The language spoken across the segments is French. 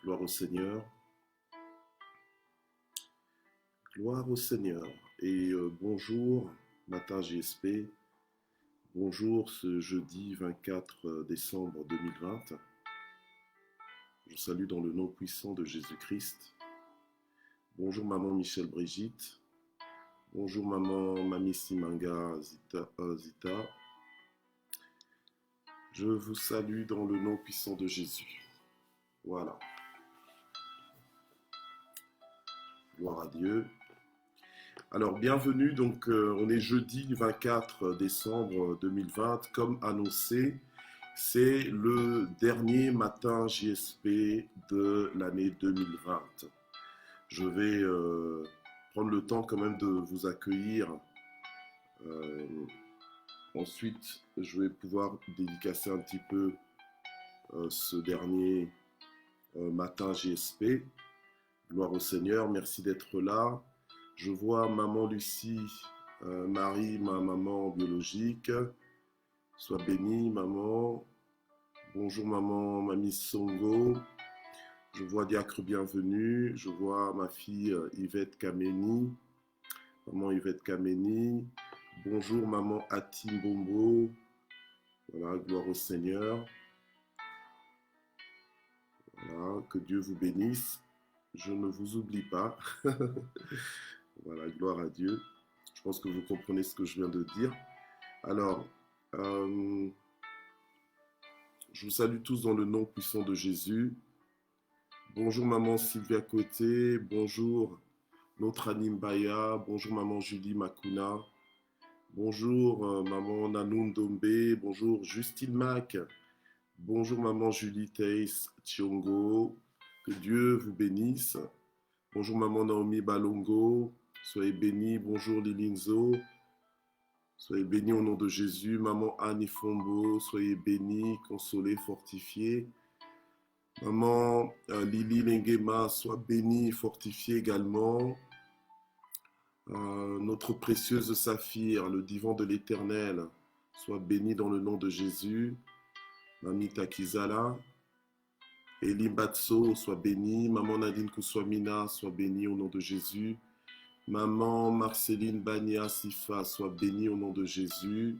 Gloire au Seigneur. Gloire au Seigneur. Et bonjour, matin JSP. Bonjour ce jeudi 24 décembre 2020. Je salue dans le nom puissant de Jésus-Christ. Bonjour maman Michel Brigitte. Bonjour maman Mami Simanga Zita. Je vous salue dans le nom puissant de Jésus. Voilà. Gloire à Dieu. Alors, bienvenue. Donc, on est jeudi 24 décembre 2020. Comme annoncé, c'est le dernier matin JSP de l'année 2020. Je vais prendre le temps quand même de vous accueillir. Ensuite, je vais pouvoir dédicacer un petit peu ce dernier matin JSP. Gloire au Seigneur, merci d'être là. Je vois maman Lucie, Marie, ma maman biologique. Sois bénie, maman. Bonjour, maman, mamie Songo. Je vois Diacre Bienvenue. Je vois ma fille Yvette Kameni. Maman Yvette Kameni. Bonjour, maman Atim Bombo. Voilà, gloire au Seigneur. Voilà, que Dieu vous bénisse. Je ne vous oublie pas. Voilà, gloire à Dieu. Je pense que vous comprenez ce que je viens de dire. Alors, je vous salue tous dans le nom puissant de Jésus. Bonjour maman Sylvia Côté. Bonjour notre Anim Baya. Bonjour maman Julie Makuna. Bonjour maman Nanoun Dombe. Bonjour Justine Mac. Bonjour maman Julie Teis Thiongo. Que Dieu vous bénisse. Bonjour maman Naomi Balongo. Soyez bénis. Bonjour Lilinzo. Soyez bénis au nom de Jésus. Maman Annie Fombo. Soyez bénis, consolés, fortifiés. Maman Lili Lengema. Sois bénie, fortifiée également. Notre précieuse Saphir, le divan de l'Éternel. Sois bénie dans le nom de Jésus. Mami Takizala. Elie Batso, sois bénie. Maman Nadine Kouswamina, sois bénie au nom de Jésus. Maman Marceline Bania Sifa, sois bénie au nom de Jésus.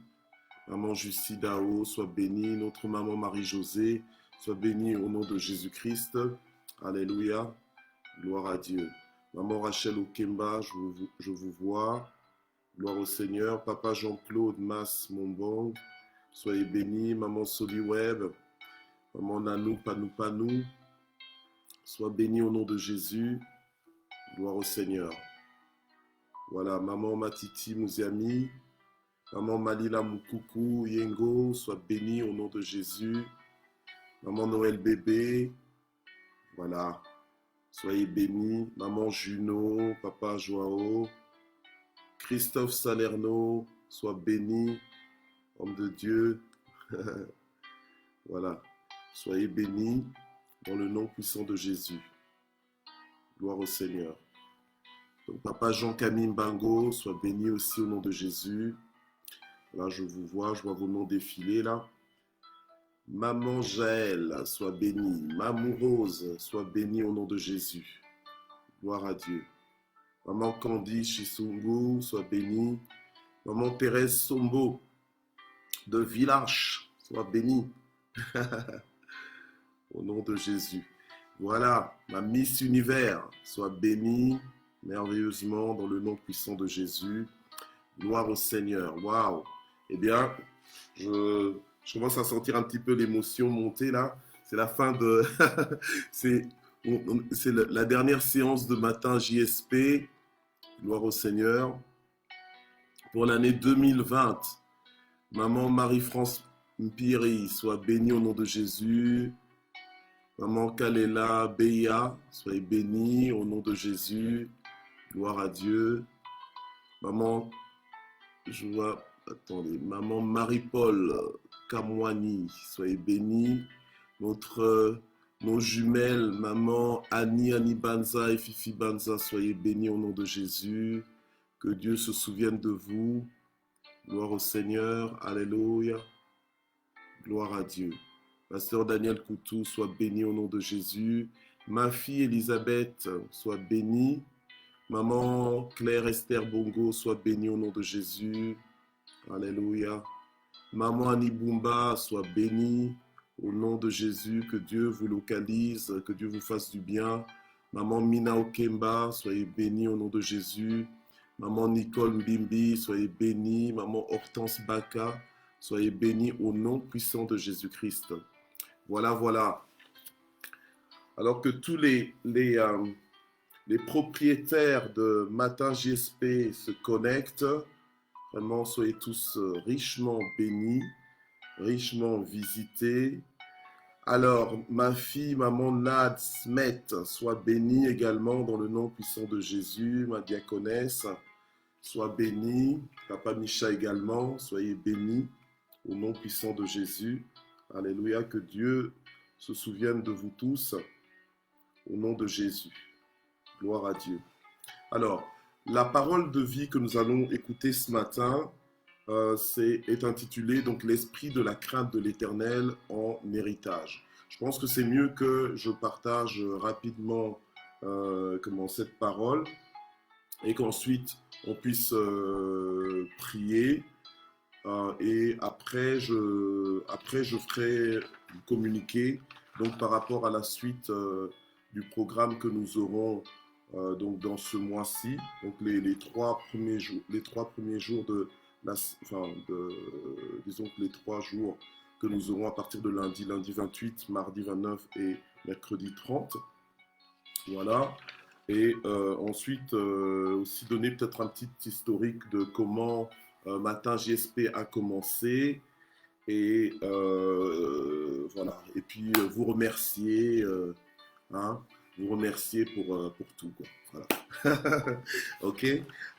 Maman Jussie Dao, sois bénie. Notre maman Marie-Josée, sois bénie au nom de Jésus-Christ. Alléluia. Gloire à Dieu. Maman Rachel Okemba, je vous vois. Gloire au Seigneur. Papa Jean-Claude Mas Mombong, soyez bénis. Maman Soliweb. Maman Nanou Panou Panou, sois bénie au nom de Jésus. Gloire au Seigneur. Voilà, maman Matiti Mouziami, maman Malila Moukoukou Yengo, sois bénie au nom de Jésus. Maman Noël Bébé, voilà, soyez bénis. Maman Juno, papa Joao, Christophe Salerno, sois béni, homme de Dieu. Voilà. Soyez bénis dans le nom puissant de Jésus. Gloire au Seigneur. Donc, papa Jean-Camille Mbango, sois béni aussi au nom de Jésus. Là, je vous vois, je vois vos noms défiler là. Maman Jaël, sois bénie. Mamou Rose, sois bénie au nom de Jésus. Gloire à Dieu. Maman Candy Chisungu, sois bénie. Maman Thérèse Sombo de Villars, sois bénie. Au nom de Jésus. Voilà, ma Miss Univers, sois bénie merveilleusement dans le nom puissant de Jésus. Gloire au Seigneur. Waouh. Eh bien, je commence à sentir un petit peu l'émotion monter là. C'est la fin de... c'est la dernière séance de matin JSP. Gloire au Seigneur. Pour l'année 2020. Maman Marie-France Mpiri, sois bénie au nom de Jésus. Maman Kalela Beya, soyez bénie au nom de Jésus. Gloire à Dieu. Maman, je vois, attendez, maman Marie-Paul Kamwani, soyez bénie. Nos jumelles, maman Annie Banza et Fifi Banza, soyez bénies au nom de Jésus. Que Dieu se souvienne de vous. Gloire au Seigneur. Alléluia. Gloire à Dieu. Pasteur Daniel Coutou, sois béni au nom de Jésus. Ma fille Elisabeth, sois bénie. Maman Claire Esther Bongo, sois bénie au nom de Jésus. Alléluia. Maman Annie Bumba, sois bénie au nom de Jésus. Que Dieu vous localise, que Dieu vous fasse du bien. Maman Mina Okemba, soyez bénie au nom de Jésus. Maman Nicole Mbimbi, soyez bénie. Maman Hortense Baka, soyez bénie au nom puissant de Jésus-Christ. Voilà, voilà. Alors que tous les propriétaires de Matin JSP se connectent, vraiment, soyez tous richement bénis, richement visités. Alors, ma fille, maman Nad Smet, sois bénie également dans le nom puissant de Jésus, ma diaconesse, sois bénie. Papa Micha également, soyez bénis au nom puissant de Jésus. Alléluia, que Dieu se souvienne de vous tous au nom de Jésus. Gloire à Dieu. Alors, la parole de vie que nous allons écouter ce matin est intitulée donc l'esprit de la crainte de l'Éternel en héritage. Je pense que c'est mieux que je partage rapidement cette parole et qu'ensuite on puisse prier et après je ferai communiquer donc par rapport à la suite du programme que nous aurons donc dans ce mois-ci, donc les trois premiers jours de disons que les 3 jours que nous aurons à partir de lundi 28, mardi 29 et mercredi 30. Voilà. Et ensuite aussi donner peut-être un petit historique de comment Matin JSP a commencé. Et voilà. Et puis vous remercier. Vous remercier pour tout, quoi. Voilà. Ok.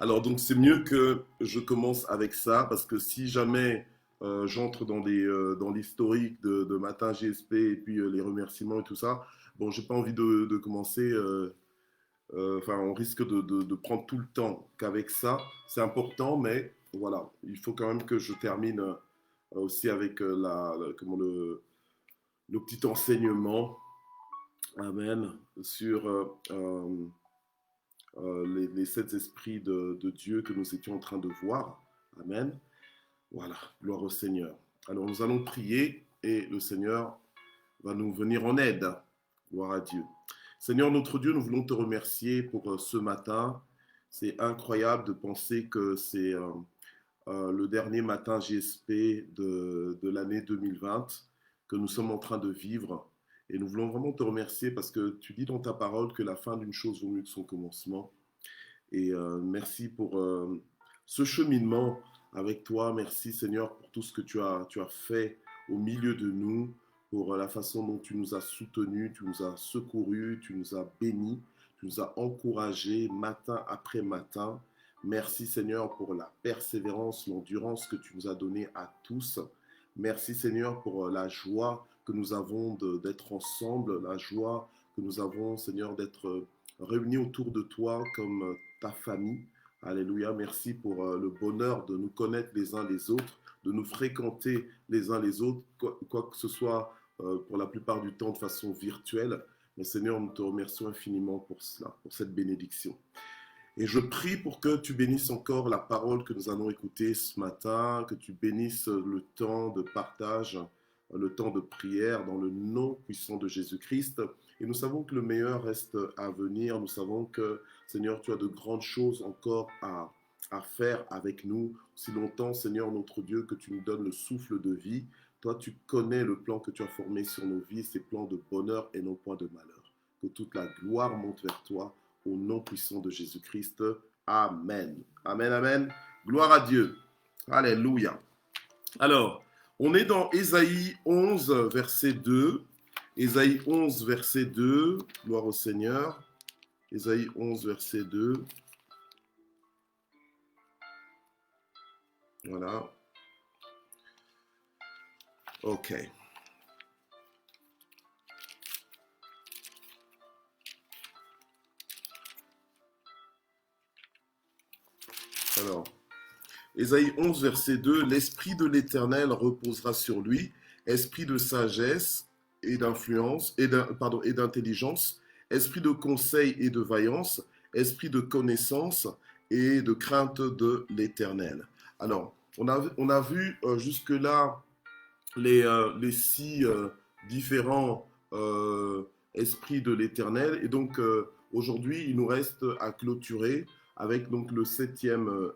Alors donc c'est mieux que je commence avec ça parce que si jamais j'entre dans l'historique de Matin GSP et puis les remerciements et tout ça, bon, j'ai pas envie de commencer. On risque de prendre tout le temps qu'avec ça. C'est important, mais voilà, il faut quand même que je termine aussi avec le petit enseignement. Amen. Sur les 7 esprits de Dieu que nous étions en train de voir. Amen. Voilà, gloire au Seigneur. Alors nous allons prier et le Seigneur va nous venir en aide. Gloire à Dieu. Seigneur notre Dieu, nous voulons te remercier pour ce matin. C'est incroyable de penser que c'est le dernier matin JSP de l'année 2020 que nous sommes en train de vivre. Et nous voulons vraiment te remercier parce que tu dis dans ta parole que la fin d'une chose vaut mieux que son commencement. Et merci pour ce cheminement avec toi. Merci Seigneur pour tout ce que tu as fait au milieu de nous, pour la façon dont tu nous as soutenus, tu nous as secourus, tu nous as bénis, tu nous as encouragés matin après matin. Merci Seigneur pour la persévérance, l'endurance que tu nous as donnée à tous. Merci Seigneur pour la joie que nous avons d'être ensemble, la joie que nous avons, Seigneur, d'être réunis autour de toi comme ta famille. Alléluia, merci pour le bonheur de nous connaître les uns les autres, de nous fréquenter les uns les autres, quoi que ce soit pour la plupart du temps de façon virtuelle. Mais Seigneur, nous te remercions infiniment pour cela, pour cette bénédiction. Et je prie pour que tu bénisses encore la parole que nous allons écouter ce matin, que tu bénisses le temps de partage, le temps de prière dans le nom puissant de Jésus-Christ. Et nous savons que le meilleur reste à venir. Nous savons que, Seigneur, tu as de grandes choses encore à faire avec nous. Si longtemps, Seigneur, notre Dieu, que tu nous donnes le souffle de vie. Toi, tu connais le plan que tu as formé sur nos vies, ces plans de bonheur et non point de malheur. Que toute la gloire monte vers toi au nom puissant de Jésus-Christ. Amen. Amen, amen. Gloire à Dieu. Alléluia. Alors, on est dans Ésaïe 11, verset 2. Ésaïe 11, verset 2. Gloire au Seigneur. Ésaïe 11, verset 2. Voilà. Ok. Alors, Ésaïe 11, verset 2, l'Esprit de l'Éternel reposera sur lui, esprit de sagesse et d'influence, et d'intelligence, esprit de conseil et de vaillance, esprit de connaissance et de crainte de l'Éternel. Alors, on a vu jusque-là les six différents esprits de l'Éternel. Et donc, aujourd'hui, il nous reste à clôturer avec donc le septième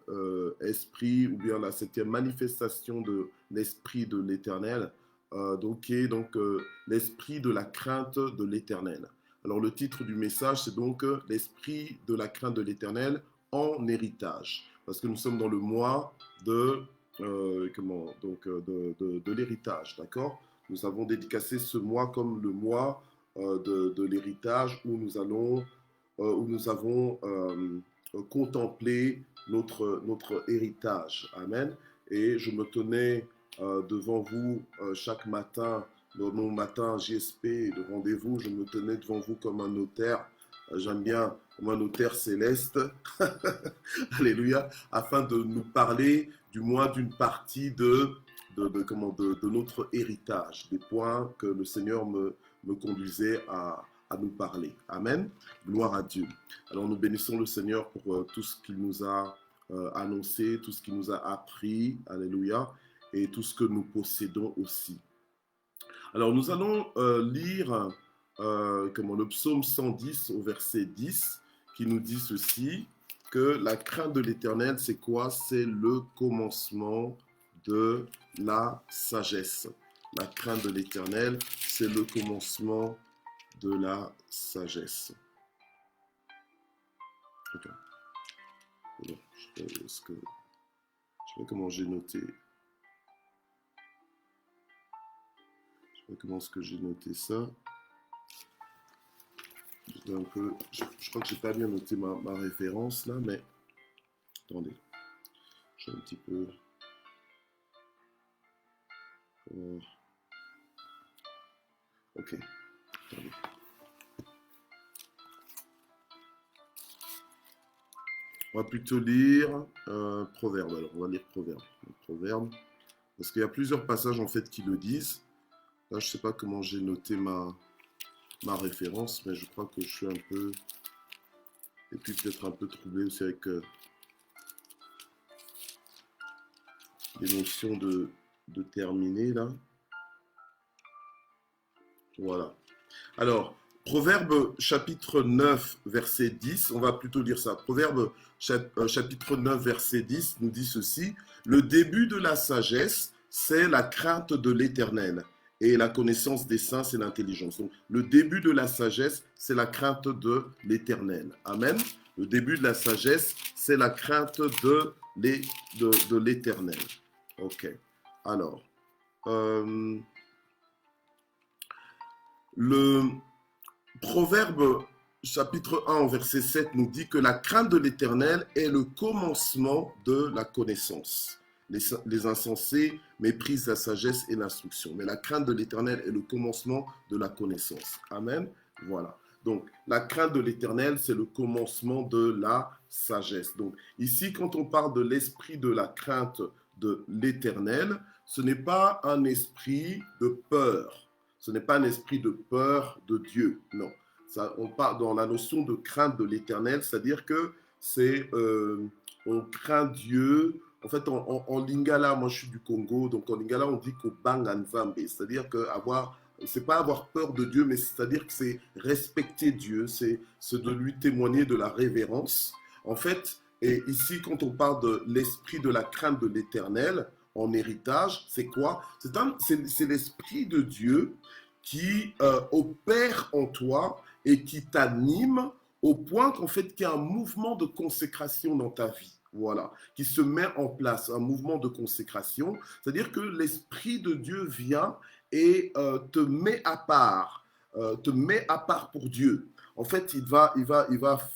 esprit, ou bien la septième manifestation de l'esprit de l'Éternel, qui est donc l'esprit de la crainte de l'Éternel. Alors, le titre du message, c'est donc l'esprit de la crainte de l'Éternel en héritage. Parce que nous sommes dans le mois de de l'héritage, d'accord? Nous avons dédicacé ce mois comme le mois de l'héritage où nous avons contemplé notre héritage. Amen. Et je me tenais devant vous chaque matin, dans nos matins JSP de rendez-vous, je me tenais devant vous comme un notaire. J'aime bien comme un notaire céleste. Alléluia. Afin de nous parler du moins d'une partie de notre héritage, des points que le Seigneur me conduisait à nous parler. Amen. Gloire à Dieu. Alors nous bénissons le Seigneur pour tout ce qu'il nous a annoncé, tout ce qu'il nous a appris. Alléluia. Et tout ce que nous possédons aussi. Alors nous allons lire le psaume 110 au verset 10 qui nous dit ceci, que la crainte de l'Éternel, c'est quoi? C'est le commencement de la sagesse. La crainte de l'Éternel, c'est le commencement de la sagesse. Okay. Bon, je sais pas comment j'ai noté. Je sais pas comment est-ce que j'ai noté ça. Je crois que j'ai pas bien noté ma référence là, mais attendez, je suis un petit peu. Ok, attendez. On va plutôt lire Proverbe. Alors, on va lire Proverbe. Parce qu'il y a plusieurs passages en fait qui le disent. Là, je sais pas comment j'ai noté ma référence, mais je crois que je suis un peu, et puis peut-être un peu troublé aussi avec les notions de terminer là. Voilà. Alors, Proverbe chapitre 9, verset 10, on va plutôt lire ça. Proverbe chapitre 9, verset 10 nous dit ceci, le début de la sagesse, c'est la crainte de l'Éternel. Et la connaissance des saints, c'est l'intelligence. Donc, le début de la sagesse, c'est la crainte de l'Éternel. Amen. Le début de la sagesse, c'est la crainte de l'Éternel. Ok. Alors, le Proverbe chapitre 1, verset 7 nous dit que la crainte de l'Éternel est le commencement de la connaissance. Les insensés méprisent la sagesse et l'instruction. Mais la crainte de l'Éternel est le commencement de la connaissance. Amen. Voilà. Donc, la crainte de l'Éternel, c'est le commencement de la sagesse. Donc, ici, quand on parle de l'esprit de la crainte de l'Éternel, ce n'est pas un esprit de peur. Ce n'est pas un esprit de peur de Dieu. Non. Ça, on parle dans la notion de crainte de l'Éternel, c'est-à-dire que c'est on craint Dieu. En fait, en Lingala, moi je suis du Congo, donc en Lingala on dit Kobanga Nzambe, c'est-à-dire que c'est pas avoir peur de Dieu, mais c'est-à-dire que c'est respecter Dieu, c'est de lui témoigner de la révérence. En fait, et ici quand on parle de l'esprit de la crainte de l'Éternel en héritage, c'est quoi? C'est l'esprit de Dieu qui opère en toi et qui t'anime au point qu'en fait qu'il y a un mouvement de consécration dans ta vie. Voilà, qui se met en place, un mouvement de consécration, c'est-à-dire que l'Esprit de Dieu vient et te met à part pour Dieu. En fait, il va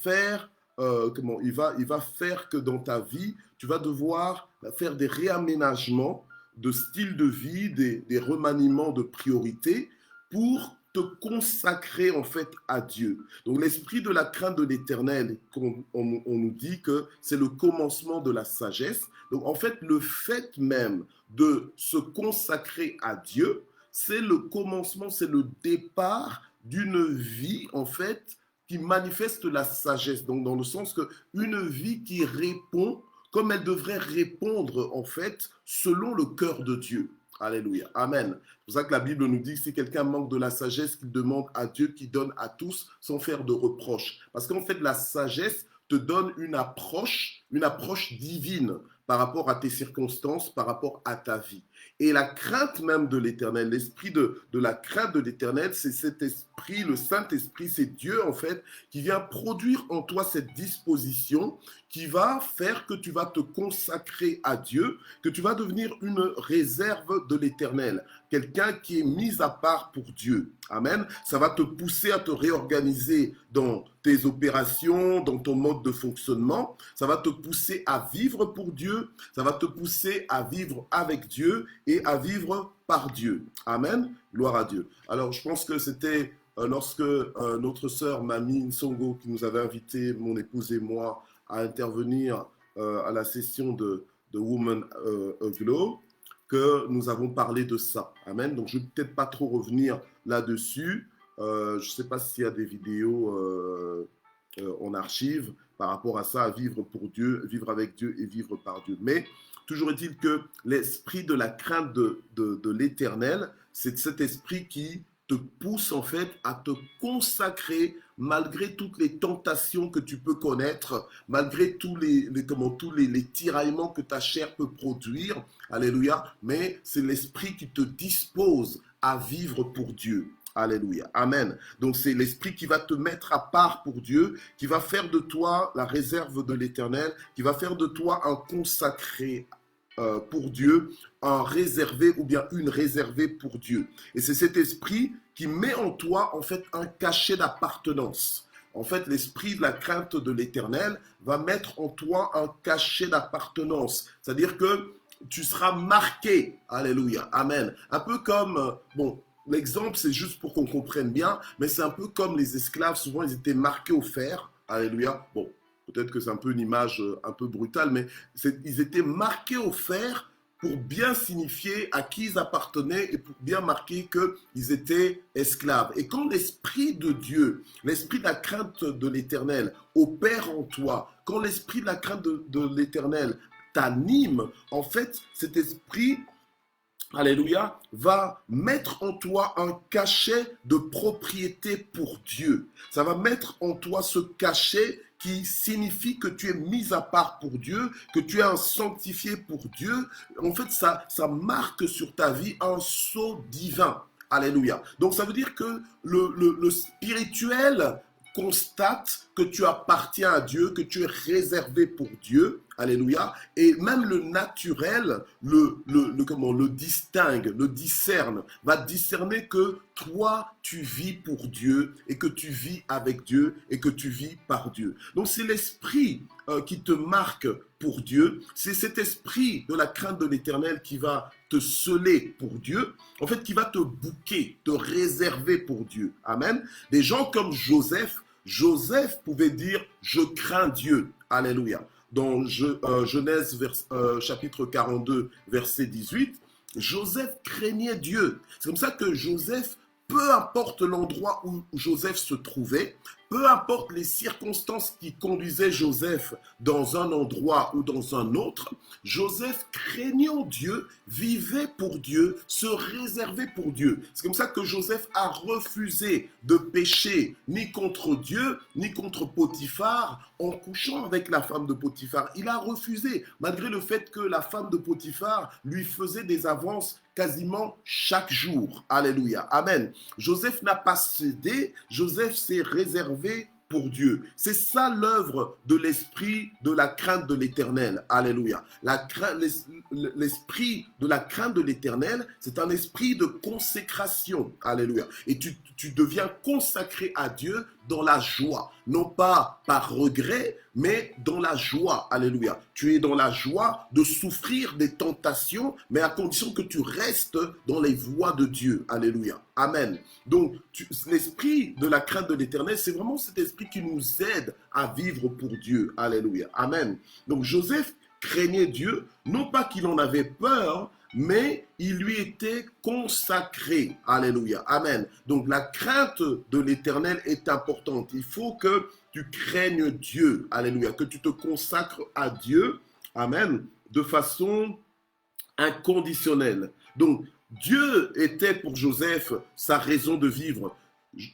faire, il va faire que dans ta vie, tu vas devoir faire des réaménagements de style de vie, des remaniements de priorités pour te consacrer en fait à Dieu. Donc l'esprit de la crainte de l'Éternel, on nous dit que c'est le commencement de la sagesse. Donc en fait, le fait même de se consacrer à Dieu, c'est le commencement, c'est le départ d'une vie en fait qui manifeste la sagesse. Donc, dans le sens que une vie qui répond comme elle devrait répondre, en fait, selon le cœur de Dieu. Alléluia. Amen. C'est pour ça que la Bible nous dit que si quelqu'un manque de la sagesse, qu'il demande à Dieu qui donne à tous sans faire de reproches. Parce qu'en fait, la sagesse te donne une approche divine par rapport à tes circonstances, par rapport à ta vie. Et la crainte même de l'Éternel, l'esprit de la crainte de l'Éternel, c'est cet esprit, le Saint-Esprit, c'est Dieu en fait, qui vient produire en toi cette disposition qui va faire que tu vas te consacrer à Dieu, que tu vas devenir une réserve de l'Éternel, quelqu'un qui est mis à part pour Dieu. Amen. Ça va te pousser à te réorganiser dans tes opérations, dans ton mode de fonctionnement. Ça va te pousser à vivre pour Dieu. Ça va te pousser à vivre avec Dieu et à vivre par Dieu. Amen. Gloire à Dieu. Alors, je pense que c'était lorsque notre sœur Mamie Nsongo, qui nous avait invité, mon épouse et moi, à intervenir à la session de Woman Glow, que nous avons parlé de ça. Amen. Donc, je ne vais peut-être pas trop revenir là-dessus. Je ne sais pas s'il y a des vidéos en archive par rapport à ça, à vivre pour Dieu, vivre avec Dieu et vivre par Dieu. Mais toujours est-il que l'esprit de la crainte de l'Éternel, c'est cet esprit qui te pousse en fait à te consacrer malgré toutes les tentations que tu peux connaître, malgré tous les tiraillements que ta chair peut produire. Alléluia. Mais c'est l'esprit qui te dispose à vivre pour Dieu. Alléluia. Amen. Donc c'est l'esprit qui va te mettre à part pour Dieu, qui va faire de toi la réserve de l'Éternel, qui va faire de toi un consacré pour Dieu, un réservé ou bien une réservée pour Dieu. Et c'est cet esprit qui met en toi en fait un cachet d'appartenance. En fait, l'esprit de la crainte de l'Éternel va mettre en toi un cachet d'appartenance. C'est-à-dire que tu seras marqué. Alléluia. Amen. Un peu comme, l'exemple, c'est juste pour qu'on comprenne bien, mais c'est un peu comme les esclaves, souvent ils étaient marqués au fer. Alléluia. Bon, peut-être que c'est un peu une image un peu brutale, mais ils étaient marqués au fer pour bien signifier à qui ils appartenaient et pour bien marquer qu'ils étaient esclaves. Et quand l'Esprit de Dieu, l'Esprit de la crainte de l'Éternel opère en toi, quand l'Esprit de la crainte de l'Éternel t'anime, en fait, cet esprit, alléluia, va mettre en toi un cachet de propriété pour Dieu. Ça va mettre en toi ce cachet qui signifie que tu es mis à part pour Dieu, que tu es un sanctifié pour Dieu. En fait, ça marque sur ta vie un sceau divin. Alléluia. Donc, ça veut dire que le spirituel constate que tu appartiens à Dieu, que tu es réservé pour Dieu. Alléluia. Et même le naturel le distingue, le discerne, va discerner que toi, tu vis pour Dieu et que tu vis avec Dieu et que tu vis par Dieu. Donc, c'est l'esprit qui te marque pour Dieu. C'est cet esprit de la crainte de l'Éternel qui va te sceller pour Dieu, en fait, qui va te bouquer, te réserver pour Dieu. Amen. Des gens comme Joseph pouvait dire « Je crains Dieu ». Alléluia. Dans Genèse chapitre 42, verset 18, Joseph craignait Dieu. C'est comme ça que Joseph, peu importe l'endroit où Joseph se trouvait, peu importe les circonstances qui conduisaient Joseph dans un endroit ou dans un autre, Joseph, craignant Dieu, vivait pour Dieu, se réservait pour Dieu. C'est comme ça que Joseph a refusé de pécher ni contre Dieu, ni contre Potiphar, en couchant avec la femme de Potiphar. Il a refusé, malgré le fait que la femme de Potiphar lui faisait des avances quasiment chaque jour. Alléluia. Amen. Joseph n'a pas cédé, Joseph s'est réservé pour Dieu. C'est ça l'œuvre de l'esprit de la crainte de l'Éternel. Alléluia. L'esprit de la crainte de l'Éternel, c'est un esprit de consécration. Alléluia. Et tu deviens consacré à Dieu dans la joie. Non pas par regret, mais dans la joie. Alléluia. Tu es dans la joie de souffrir des tentations, mais à condition que tu restes dans les voies de Dieu. Alléluia. Amen. Donc, l'esprit de la crainte de l'Éternel, c'est vraiment cet esprit qui nous aide à vivre pour Dieu. Alléluia. Amen. Donc, Joseph craignait Dieu, non pas qu'il en avait peur, mais il lui était consacré. Alléluia. Amen. Donc la crainte de l'Éternel est importante. Il faut que tu craignes Dieu. Alléluia. Que tu te consacres à Dieu. Amen. De façon inconditionnelle. Donc Dieu était pour Joseph sa raison de vivre.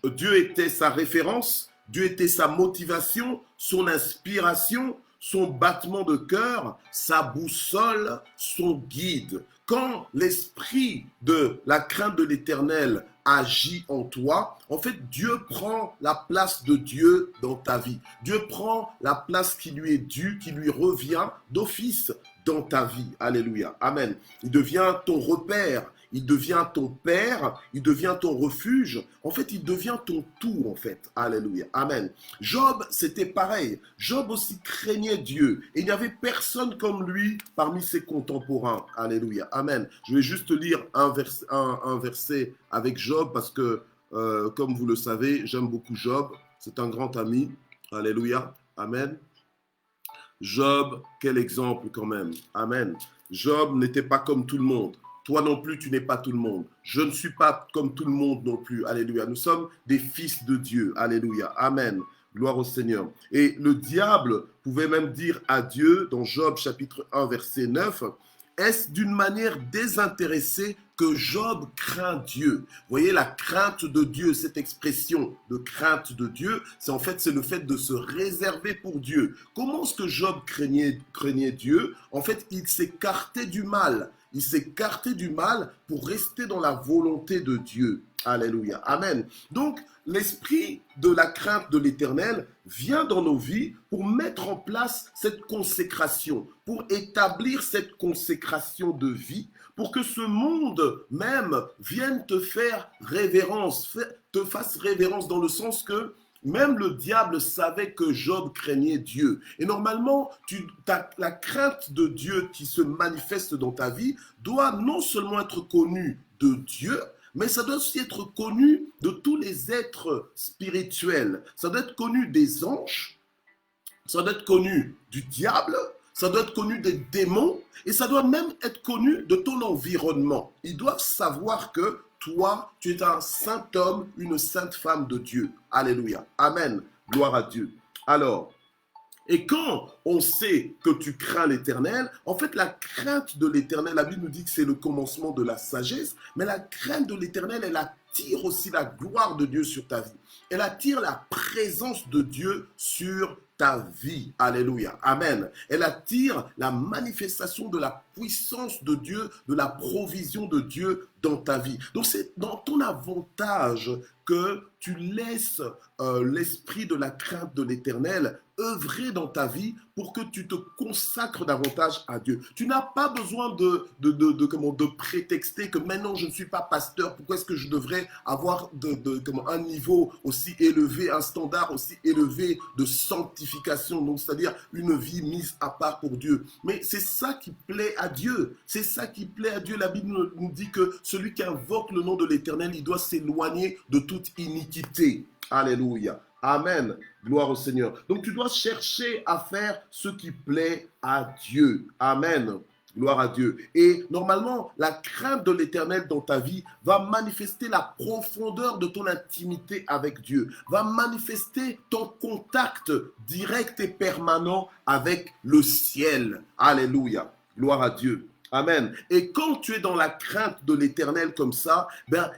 Dieu était sa référence. Dieu était sa motivation, son inspiration, son battement de cœur, sa boussole, son guide. Quand l'esprit de la crainte de l'Éternel agit en toi, en fait, Dieu prend la place de Dieu dans ta vie. Dieu prend la place qui lui est due, qui lui revient d'office dans ta vie. Alléluia. Amen. Il devient ton repère. Il devient ton père, il devient ton refuge. En fait, il devient ton tout, en fait. Alléluia. Amen. Job, c'était pareil. Job aussi craignait Dieu. Et il n'y avait personne comme lui parmi ses contemporains. Alléluia. Amen. Je vais juste lire un verset avec Job parce que, comme vous le savez, j'aime beaucoup Job. C'est un grand ami. Alléluia. Amen. Job, quel exemple quand même. Amen. Job n'était pas comme tout le monde. Toi non plus, tu n'es pas tout le monde. Je ne suis pas comme tout le monde non plus. Alléluia. Nous sommes des fils de Dieu. Alléluia. Amen. Gloire au Seigneur. Et le diable pouvait même dire à Dieu, dans Job chapitre 1, verset 9, « Est-ce d'une manière désintéressée que Job craint Dieu ?» Vous voyez, la crainte de Dieu, cette expression de crainte de Dieu, c'est le fait de se réserver pour Dieu. Comment est-ce que Job craignait Dieu? En fait, il s'écartait du mal. Il s'écartait du mal pour rester dans la volonté de Dieu. Alléluia. Amen. Donc, l'esprit de la crainte de l'Éternel vient dans nos vies pour mettre en place cette consécration, pour établir cette consécration de vie, pour que ce monde même vienne te faire révérence, te fasse révérence dans le sens que même le diable savait que Job craignait Dieu. Et normalement, la crainte de Dieu qui se manifeste dans ta vie doit non seulement être connue de Dieu, mais ça doit aussi être connu de tous les êtres spirituels. Ça doit être connu des anges, ça doit être connu du diable, ça doit être connu des démons, et ça doit même être connu de ton environnement. Ils doivent savoir que toi, tu es un saint homme, une sainte femme de Dieu. Alléluia. Amen. Gloire à Dieu. Alors, et quand on sait que tu crains l'Éternel, en fait, la crainte de l'Éternel, la Bible nous dit que c'est le commencement de la sagesse, mais la crainte de l'Éternel, elle attire aussi la gloire de Dieu sur ta vie. Elle attire la présence de Dieu sur ta vie. Alléluia. Amen. Elle attire la manifestation de la puissance de Dieu, de la provision de Dieu dans ta vie. Donc c'est dans ton avantage que tu laisses l'esprit de la crainte de l'Éternel œuvrer dans ta vie pour que tu te consacres davantage à Dieu. Tu n'as pas besoin de prétexter que maintenant je ne suis pas pasteur, pourquoi est-ce que je devrais avoir un niveau aussi élevé, un standard aussi élevé de sanctification, donc c'est-à-dire une vie mise à part pour Dieu. Mais c'est ça qui plaît à Dieu. C'est ça qui plaît à Dieu. La Bible nous dit que celui qui invoque le nom de l'Éternel, il doit s'éloigner de toute iniquité. Alléluia. Amen. Gloire au Seigneur. Donc tu dois chercher à faire ce qui plaît à Dieu. Amen. Gloire à Dieu. Et normalement, la crainte de l'Éternel dans ta vie va manifester la profondeur de ton intimité avec Dieu, va manifester ton contact direct et permanent avec le ciel. Alléluia. Gloire à Dieu. Amen. Et quand tu es dans la crainte de l'Éternel comme ça,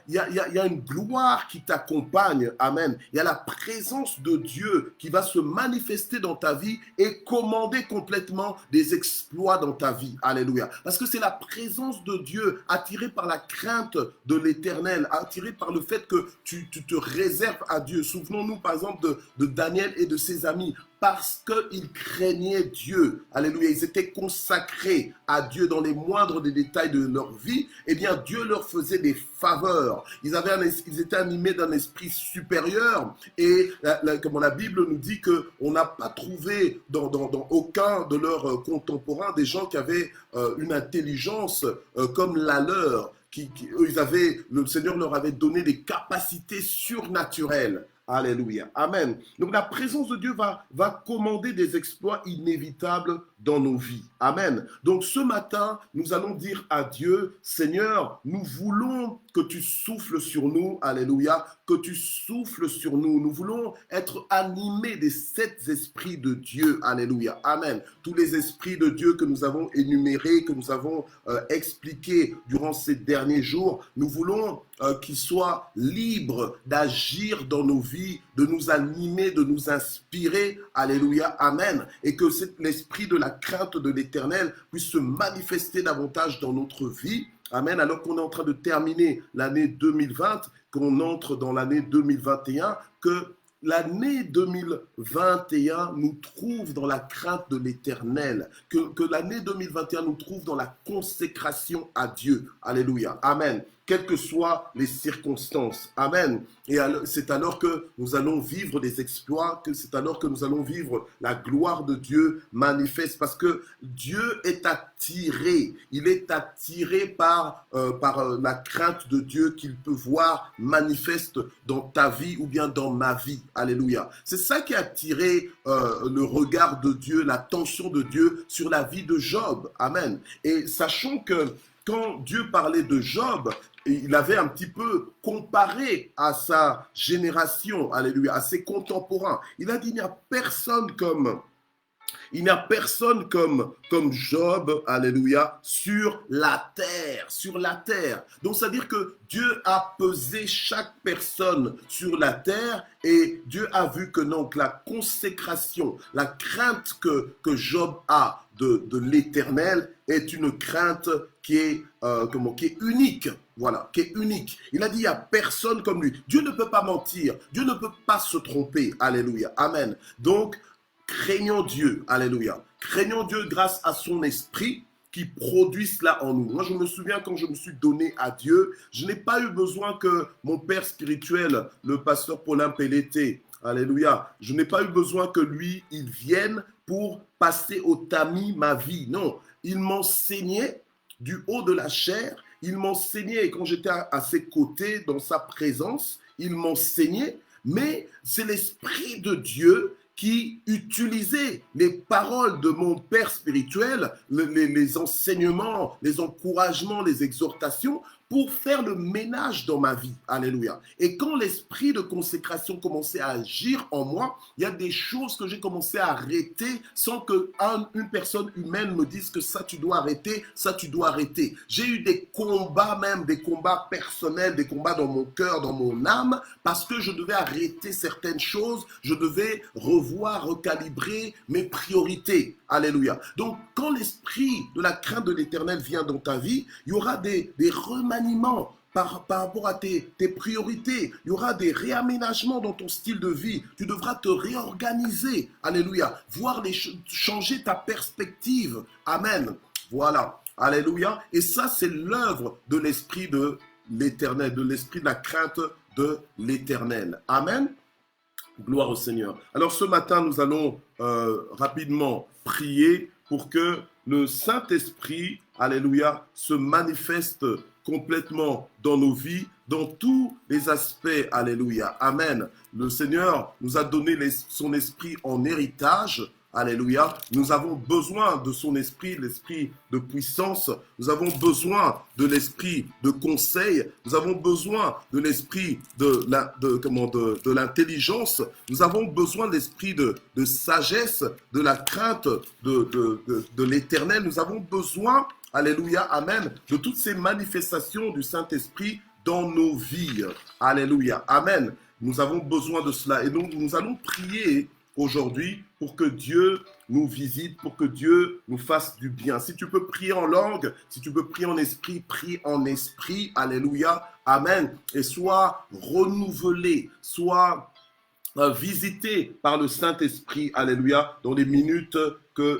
il y a une gloire qui t'accompagne. Amen. Il y a la présence de Dieu qui va se manifester dans ta vie et commander complètement des exploits dans ta vie. Alléluia. Parce que c'est la présence de Dieu attirée par la crainte de l'Éternel, attirée par le fait que tu te réserves à Dieu. Souvenons-nous par exemple de Daniel et de ses amis. Parce qu'ils craignaient Dieu. Alléluia. Ils étaient consacrés à Dieu dans les moindres des détails de leur vie. Eh bien, Dieu leur faisait des faveurs. Ils étaient animés d'un esprit supérieur. Et comme la Bible nous dit qu'on n'a pas trouvé dans aucun de leurs contemporains des gens qui avaient une intelligence comme la leur. Le Seigneur leur avait donné des capacités surnaturelles. Alléluia. Amen. Donc la présence de Dieu va commander des exploits inévitables dans nos vies. Amen. Donc ce matin, nous allons dire à Dieu, Seigneur, nous voulons que tu souffles sur nous. Alléluia. Que tu souffles sur nous. Nous voulons être animés des 7 esprits de Dieu. Alléluia. Amen. Tous les esprits de Dieu que nous avons énumérés, que nous avons expliqués durant ces derniers jours, nous voulons qu'ils soient libres d'agir dans nos vies, de nous animer, de nous inspirer. Alléluia, amen. Et que l'esprit de la crainte de l'Éternel puisse se manifester davantage dans notre vie. Amen. Alors qu'on est en train de terminer l'année 2020, qu'on entre dans l'année 2021, que l'année 2021 nous trouve dans la crainte de l'Éternel, que l'année 2021 nous trouve dans la consécration à Dieu. Alléluia. Amen. Quelles que soient les circonstances. Amen. Et c'est alors que nous allons vivre des exploits, que c'est alors que nous allons vivre la gloire de Dieu manifeste, parce que Dieu est attiré. Il est attiré par la crainte de Dieu qu'il peut voir manifeste dans ta vie ou bien dans ma vie. Alléluia. C'est ça qui a attiré le regard de Dieu, l'attention de Dieu sur la vie de Job. Amen. Et sachons que quand Dieu parlait de Job, il avait un petit peu comparé à sa génération, alléluia, à ses contemporains. Il a dit, il n'y a personne comme Job, alléluia, sur la terre. Donc, c'est-à-dire que Dieu a pesé chaque personne sur la terre et Dieu a vu que donc la consécration, la crainte que Job a de l'Éternel est une crainte qui est unique. Voilà, qui est unique. Il a dit, il n'y a personne comme lui. Dieu ne peut pas mentir. Dieu ne peut pas se tromper. Alléluia. Amen. Donc, craignons Dieu. Alléluia. Craignons Dieu grâce à son esprit qui produit cela en nous. Moi, je me souviens quand je me suis donné à Dieu, je n'ai pas eu besoin que mon père spirituel, le pasteur Paulin Pelleté, alléluia, je n'ai pas eu besoin que lui, il vienne pour passer au tamis ma vie. Non, il m'enseignait du haut de la chair. Il m'enseignait, et quand j'étais à ses côtés, dans sa présence, il m'enseignait, mais c'est l'Esprit de Dieu qui utilisait les paroles de mon père spirituel, les enseignements, les encouragements, les exhortations, pour faire le ménage dans ma vie. Alléluia. Et quand l'esprit de consécration commençait à agir en moi, il y a des choses que j'ai commencé à arrêter sans qu'une personne humaine me dise que ça tu dois arrêter, ça tu dois arrêter. J'ai eu des combats même, des combats personnels, des combats dans mon cœur, dans mon âme, parce que je devais arrêter certaines choses, je devais revoir, recalibrer mes priorités. Alléluia. Donc, quand l'esprit de la crainte de l'Éternel vient dans ta vie, il y aura des remaniements par rapport à tes priorités. Il y aura des réaménagements dans ton style de vie. Tu devras te réorganiser. Alléluia. Changer ta perspective. Amen. Voilà. Alléluia. Et ça, c'est l'œuvre de l'esprit de l'Éternel, de l'esprit de la crainte de l'Éternel. Amen. Gloire au Seigneur. Alors ce matin, nous allons rapidement prier pour que le Saint-Esprit, alléluia, se manifeste complètement dans nos vies, dans tous les aspects, alléluia. Amen. Le Seigneur nous a donné son esprit en héritage. Alléluia. Nous avons besoin de son esprit, l'esprit de puissance. Nous avons besoin de l'esprit de conseil. Nous avons besoin de l'esprit de l'intelligence. Nous avons besoin de l'esprit de sagesse, de la crainte de l'Éternel. Nous avons besoin, alléluia, amen, de toutes ces manifestations du Saint-Esprit dans nos vies. Alléluia, amen. Nous avons besoin de cela. Et donc, nous allons prier aujourd'hui pour que Dieu nous visite, pour que Dieu nous fasse du bien. Si tu peux prier en langue, si tu peux prier en esprit, prie en esprit. Alléluia. Amen. Et sois renouvelé, sois visité par le Saint-Esprit. Alléluia. Dans les minutes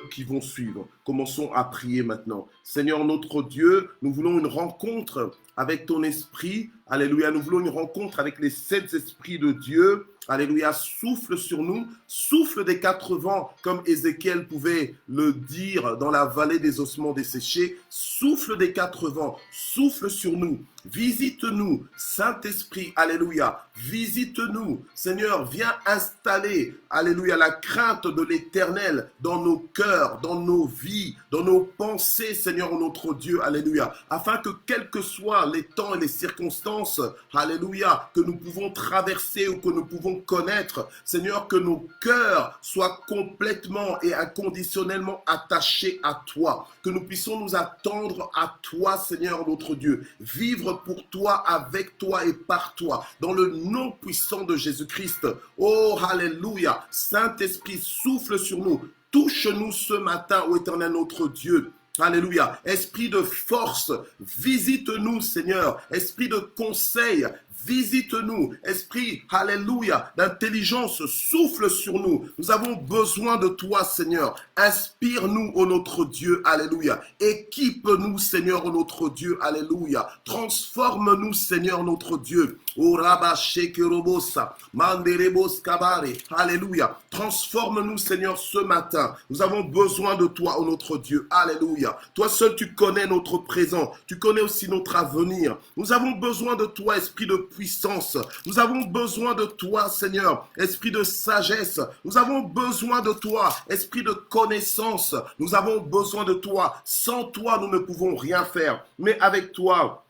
qui vont suivre. Commençons à prier maintenant. Seigneur notre Dieu, nous voulons une rencontre avec ton esprit. Alléluia, nous voulons une rencontre avec les 7 esprits de Dieu. Alléluia, souffle sur nous, souffle des 4 vents, comme Ézéchiel pouvait le dire dans la vallée des ossements desséchés. Souffle des 4 vents, souffle sur nous, visite-nous, Saint-Esprit, alléluia, visite-nous. Seigneur, viens installer, alléluia, la crainte de l'Éternel dans nos cœurs, dans nos vies, dans nos pensées, Seigneur notre Dieu, alléluia, afin que quels que soient les temps et les circonstances, alléluia, que nous pouvons traverser ou que nous pouvons connaître, Seigneur, que nos cœurs soient complètement et inconditionnellement attachés à toi, que nous puissions nous attendre à toi, Seigneur notre Dieu, vivre pour toi, avec toi et par toi, dans le nom puissant de Jésus-Christ. Oh, alléluia, Saint-Esprit, souffle sur nous, touche-nous ce matin, ô Éternel notre Dieu. Alléluia. Esprit de force, visite-nous, Seigneur. Esprit de conseil, visite-nous. Esprit, alléluia, d'intelligence, souffle sur nous. Nous avons besoin de toi, Seigneur. Inspire-nous, ô notre Dieu, alléluia. Équipe-nous, Seigneur, ô notre Dieu, alléluia. Transforme-nous, Seigneur, notre Dieu. O Rabba Shekerobosa, Manderebos Kabare, alléluia. Transforme-nous, Seigneur, ce matin. Nous avons besoin de toi, ô notre Dieu, alléluia. Toi seul, tu connais notre présent. Tu connais aussi notre avenir. Nous avons besoin de toi, esprit de puissance. Nous avons besoin de toi, Seigneur, esprit de sagesse. Nous avons besoin de toi, esprit de connaissance. Nous avons besoin de toi. Sans toi, nous ne pouvons rien faire. Mais avec toi,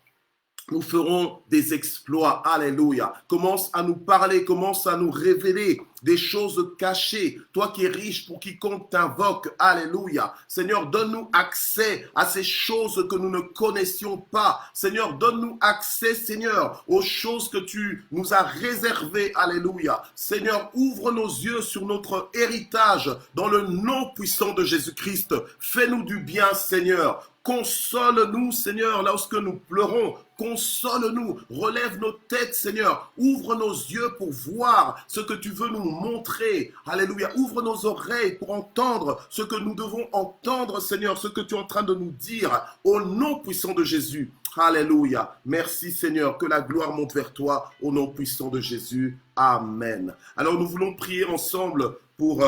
nous ferons des exploits. Alléluia. Commence à nous parler, commence à nous révéler des choses cachées. Toi qui es riche pour quiconque t'invoque. Alléluia. Seigneur, donne-nous accès à ces choses que nous ne connaissions pas. Seigneur, donne-nous accès, Seigneur, aux choses que tu nous as réservées. Alléluia. Seigneur, ouvre nos yeux sur notre héritage dans le nom puissant de Jésus-Christ. Fais-nous du bien, Seigneur. Console-nous, Seigneur, lorsque nous pleurons. Console-nous, relève nos têtes, Seigneur. Ouvre nos yeux pour voir ce que tu veux nous montrer. Alléluia. Ouvre nos oreilles pour entendre ce que nous devons entendre, Seigneur, ce que tu es en train de nous dire. Au nom puissant de Jésus. Alléluia. Merci, Seigneur. Que la gloire monte vers toi. Au nom puissant de Jésus. Amen. Alors, nous voulons prier ensemble pour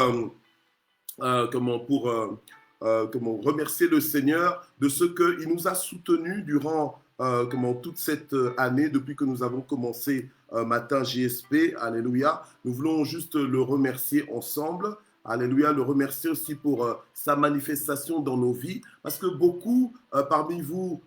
remercier le Seigneur de ce qu'il nous a soutenus durant toute cette année, depuis que nous avons commencé Matin JSP. Alléluia. Nous voulons juste le remercier ensemble. Alléluia, le remercier aussi pour sa manifestation dans nos vies, parce que beaucoup parmi vous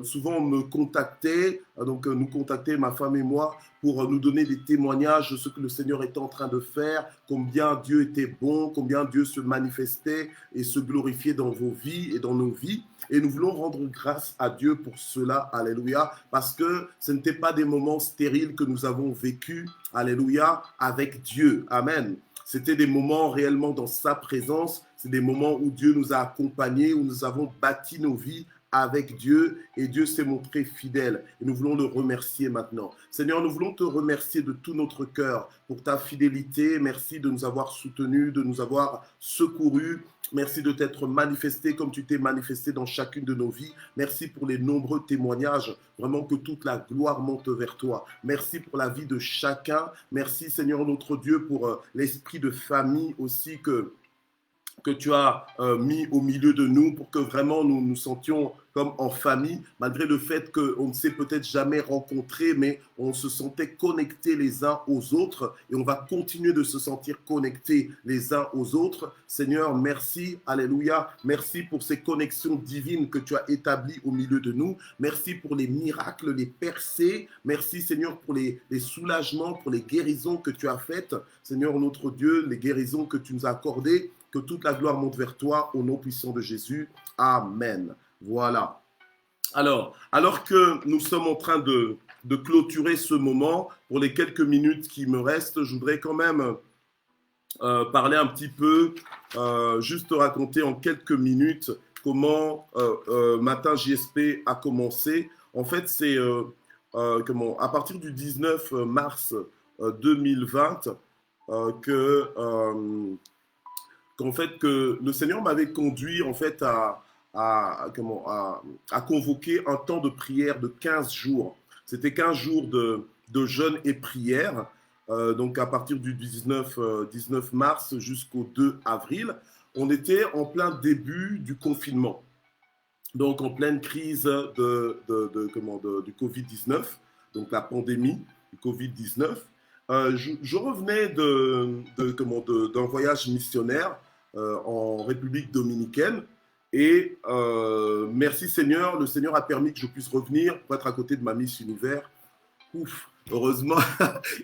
souvent me contactaient, nous contactaient, ma femme et moi, pour nous donner des témoignages de ce que le Seigneur était en train de faire, combien Dieu était bon, combien Dieu se manifestait et se glorifiait dans vos vies et dans nos vies. Et nous voulons rendre grâce à Dieu pour cela, alléluia, parce que ce n'étaient pas des moments stériles que nous avons vécus, alléluia, avec Dieu, amen. C'était des moments réellement dans sa présence. C'est des moments où Dieu nous a accompagnés, où nous avons bâti nos vies avec Dieu et Dieu s'est montré fidèle. Et nous voulons le remercier maintenant. Seigneur, nous voulons te remercier de tout notre cœur pour ta fidélité. Merci de nous avoir soutenus, de nous avoir secourus. Merci de t'être manifesté comme tu t'es manifesté dans chacune de nos vies. Merci pour les nombreux témoignages. Vraiment que toute la gloire monte vers toi. Merci pour la vie de chacun. Merci Seigneur notre Dieu pour l'esprit de famille aussi que tu as mis au milieu de nous pour que vraiment nous nous sentions comme en famille, malgré le fait qu'on ne s'est peut-être jamais rencontrés, mais on se sentait connectés les uns aux autres et on va continuer de se sentir connectés les uns aux autres. Seigneur, merci, alléluia, merci pour ces connexions divines que tu as établies au milieu de nous. Merci pour les miracles, les percées. Merci Seigneur pour les soulagements, pour les guérisons que tu as faites. Seigneur notre Dieu, les guérisons que tu nous as accordées. Que toute la gloire monte vers toi, au nom puissant de Jésus. Amen. Voilà. Alors que nous sommes en train de clôturer ce moment, pour les quelques minutes qui me restent, je voudrais quand même parler un petit peu, juste raconter en quelques minutes comment Matin JSP a commencé. En fait, c'est à partir du 19 mars 2020 que qu'en fait que le Seigneur m'avait conduit en fait à convoquer un temps de prière de 15 jours. C'était 15 jours de jeûne et prière, donc à partir du 19 mars jusqu'au 2 avril. On était en plein début du confinement, donc en pleine crise du Covid-19, donc la pandémie du Covid-19. Je revenais d'un voyage missionnaire en République dominicaine et merci Seigneur, le Seigneur a permis que je puisse revenir pour être à côté de ma Miss Univers. Ouf, heureusement,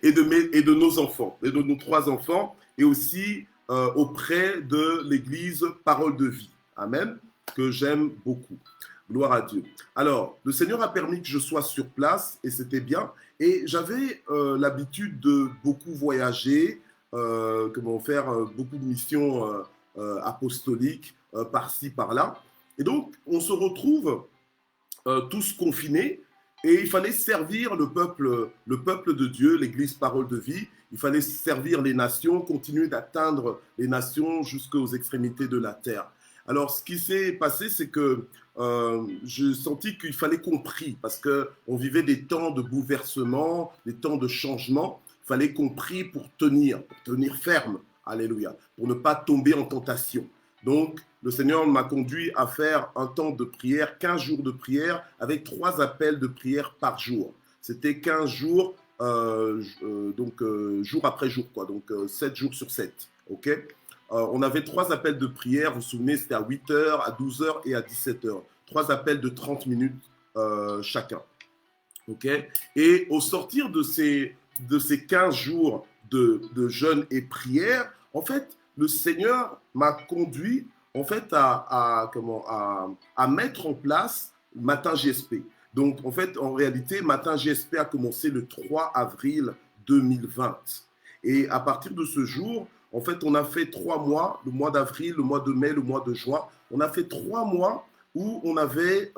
et de nos enfants, et de nos 3 enfants, et aussi auprès de l'église Parole de Vie. Amen, que j'aime beaucoup. Gloire à Dieu. Alors, le Seigneur a permis que je sois sur place, et c'était bien. Et j'avais l'habitude de beaucoup voyager, faire beaucoup de missions apostoliques par-ci, par-là. Et donc, on se retrouve tous confinés, et il fallait servir le peuple de Dieu, l'Église Parole de Vie. Il fallait servir les nations, continuer d'atteindre les nations jusqu'aux extrémités de la terre. Alors, ce qui s'est passé, c'est que j'ai senti qu'il fallait qu'on prie, parce qu'on vivait des temps de bouleversement, des temps de changement. Il fallait qu'on prie pour tenir ferme, alléluia, pour ne pas tomber en tentation. Donc, le Seigneur m'a conduit à faire un temps de prière, 15 jours de prière, avec 3 appels de prière par jour. C'était 15 jours, jour après jour, quoi, donc 7 jours sur 7. Okay, on avait 3 appels de prière, vous vous souvenez, c'était à 8h, à 12h et à 17h. 3 appels de 30 minutes chacun. Okay, et au sortir de ces 15 jours de jeûne et prière, en fait, le Seigneur m'a conduit en fait à mettre en place Matin GSP. Donc, en fait, en réalité, Matin GSP a commencé le 3 avril 2020. Et à partir de ce jour, en fait, on a fait 3 mois, le mois d'avril, le mois de mai, le mois de juin. On a fait 3 mois où on avait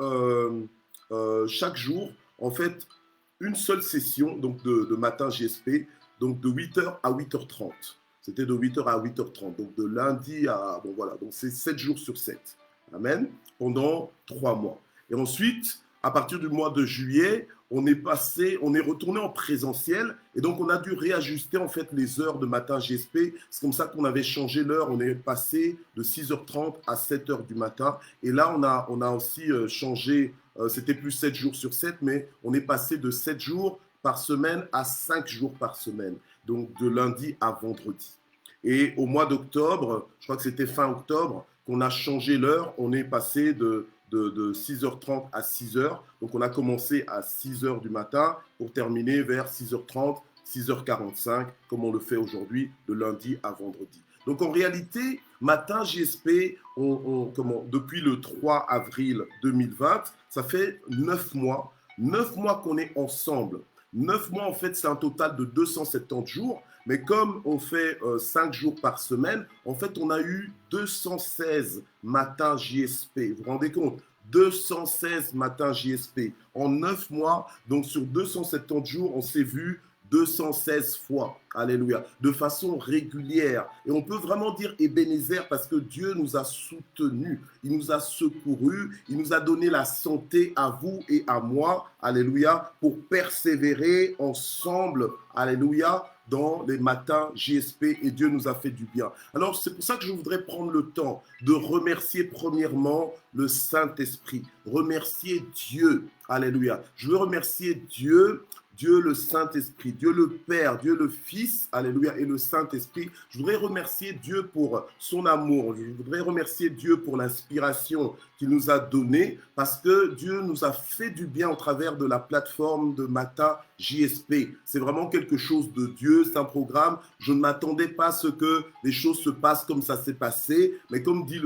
chaque jour, en fait, une seule session donc de Matin GSP, donc de 8h à 8h30. C'était de 8h à 8h30, donc de lundi à... Bon voilà, donc c'est 7 jours sur 7. Amen. Pendant 3 mois. Et ensuite, à partir du mois de juillet, on est retourné en présentiel, et donc on a dû réajuster en fait les heures de Matin GSP. C'est comme ça qu'on avait changé l'heure, on est passé de 6h30 à 7h du matin. Et là, on a aussi changé, c'était plus 7 jours sur 7, mais on est passé de 7 jours par semaine à 5 jours par semaine, donc de lundi à vendredi. Et au mois d'octobre, je crois que c'était fin octobre, qu'on a changé l'heure, on est passé de 6h30 à 6h. Donc on a commencé à 6h du matin pour terminer vers 6h30, 6h45, comme on le fait aujourd'hui, de lundi à vendredi. Donc en réalité, Matin GSP, depuis le 3 avril 2020, ça fait 9 mois. 9 mois qu'on est ensemble. 9 mois, en fait, c'est un total de 270 jours. Mais comme on fait 5 jours par semaine, en fait, on a eu 216 matins JSP. Vous vous rendez compte? 216 matins JSP en 9 mois. Donc, sur 270 jours, on s'est vu 216 fois. Alléluia. De façon régulière. Et on peut vraiment dire Ebenezer parce que Dieu nous a soutenus. Il nous a secourus. Il nous a donné la santé à vous et à moi. Alléluia. Pour persévérer ensemble. Alléluia. Dans les matins JSP, et Dieu nous a fait du bien. Alors, c'est pour ça que je voudrais prendre le temps de remercier premièrement le Saint-Esprit. Remercier Dieu. Alléluia. Je veux remercier Dieu le Saint-Esprit, Dieu le Père, Dieu le Fils, alléluia, et le Saint-Esprit. Je voudrais remercier Dieu pour son amour. Je voudrais remercier Dieu pour l'inspiration qu'il nous a donnée, parce que Dieu nous a fait du bien au travers de la plateforme de Matin JSP. C'est vraiment quelque chose de Dieu, c'est un programme. Je ne m'attendais pas à ce que les choses se passent comme ça s'est passé, mais comme dit